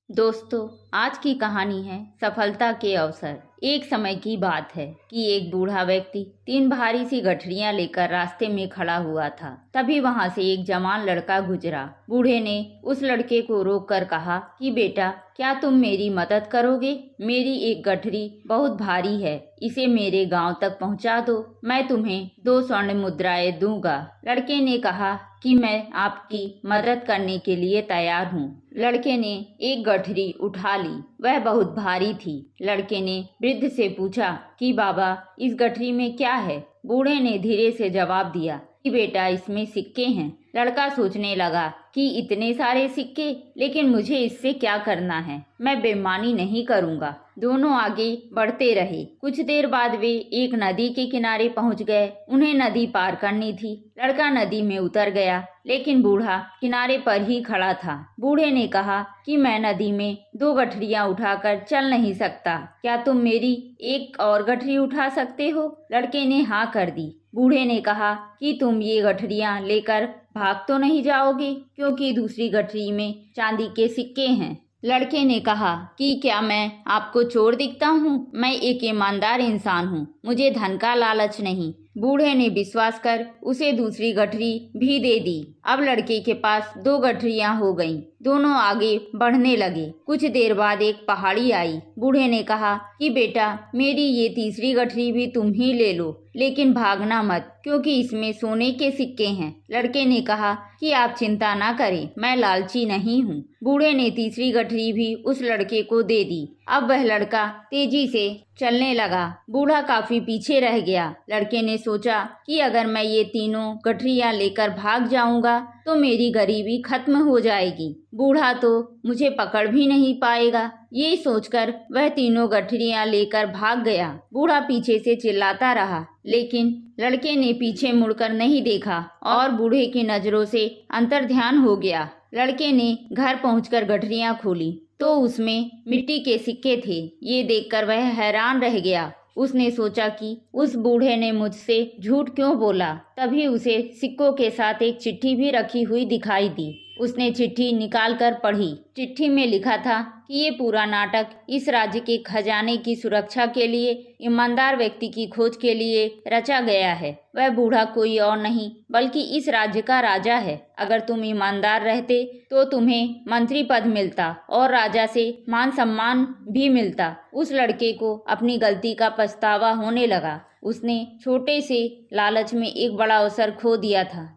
दोस्तों, आज की कहानी है सफलता के अवसर। एक समय की बात है कि एक बूढ़ा व्यक्ति 3 भारी सी गठरियां लेकर रास्ते में खड़ा हुआ था। तभी वहां से एक जवान लड़का गुजरा। बूढ़े ने उस लड़के को रोककर कहा कि बेटा, क्या तुम मेरी मदद करोगे? मेरी एक गठरी बहुत भारी है, इसे मेरे गांव तक पहुंचा दो, मैं तुम्हें 2 स्वर्ण मुद्राएं दूंगा। लड़के ने कहा कि मैं आपकी मदद करने के लिए तैयार हूँ। लड़के ने एक गठरी उठा ली, वह बहुत भारी थी। लड़के ने वृद्ध से पूछा कि बाबा, इस गठरी में क्या है? बूढ़े ने धीरे से जवाब दिया कि बेटा, इसमें सिक्के हैं। लड़का सोचने लगा कि इतने सारे सिक्के, लेकिन मुझे इससे क्या करना है, मैं बेईमानी नहीं करूँगा। दोनों आगे बढ़ते रहे। कुछ देर बाद वे एक नदी के किनारे पहुंच गए। उन्हें नदी पार करनी थी। लड़का नदी में उतर गया, लेकिन बूढ़ा किनारे पर ही खड़ा था। बूढ़े ने कहा कि मैं नदी में 2 गठरियां उठाकर चल नहीं सकता, क्या तुम मेरी एक और गठरी उठा सकते हो? लड़के ने हाँ कर दी। बूढ़े ने कहा कि तुम ये गठरियां लेकर भाग तो नहीं जाओगे, क्योंकि दूसरी गठरी में चांदी के सिक्के हैं। लड़के ने कहा कि क्या मैं आपको चोर दिखता हूँ? मैं एक ईमानदार इंसान हूँ, मुझे धन का लालच नहीं। बूढ़े ने विश्वास कर उसे दूसरी गठरी भी दे दी। अब लड़के के पास 2 गठरियां हो गईं। दोनों आगे बढ़ने लगे। कुछ देर बाद एक पहाड़ी आई। बूढ़े ने कहा कि बेटा, मेरी ये तीसरी गठरी भी तुम ही ले लो, लेकिन भागना मत, क्योंकि इसमें सोने के सिक्के हैं। लड़के ने कहा कि आप चिंता ना करें, मैं लालची नहीं हूँ। बूढ़े ने तीसरी गठरी भी उस लड़के को दे दी। अब वह लड़का तेजी से चलने लगा। बूढ़ा काफी पीछे रह गया। लड़के ने सोचा कि अगर मैं ये तीनों गठरियां लेकर भाग जाऊंगा तो मेरी गरीबी खत्म हो जाएगी। बूढ़ा तो मुझे पकड़ भी नहीं पाएगा। ये सोचकर वह तीनों गठरियां लेकर भाग गया। बूढ़ा पीछे से चिल्लाता रहा, लेकिन लड़के ने पीछे मुड़कर नहीं देखा और बूढ़े की नजरों से अंतर्ध्यान हो गया। लड़के ने घर पहुंचकर गठरियां खोली तो उसमें मिट्टी के सिक्के थे। ये देखकर वह हैरान रह गया। उसने सोचा कि उस बूढ़े ने मुझसे झूठ क्यों बोला। तभी उसे सिक्कों के साथ एक चिट्ठी भी रखी हुई दिखाई दी। उसने चिट्ठी निकालकर पढ़ी। चिट्ठी में लिखा था कि ये पूरा नाटक इस राज्य के खजाने की सुरक्षा के लिए, ईमानदार व्यक्ति की खोज के लिए रचा गया है। वह बूढ़ा कोई और नहीं बल्कि इस राज्य का राजा है। अगर तुम ईमानदार रहते तो तुम्हें मंत्री पद मिलता और राजा से मान सम्मान भी मिलता। उस लड़के को अपनी गलती का पछतावा होने लगा। उसने छोटे से लालच में एक बड़ा अवसर खो दिया था।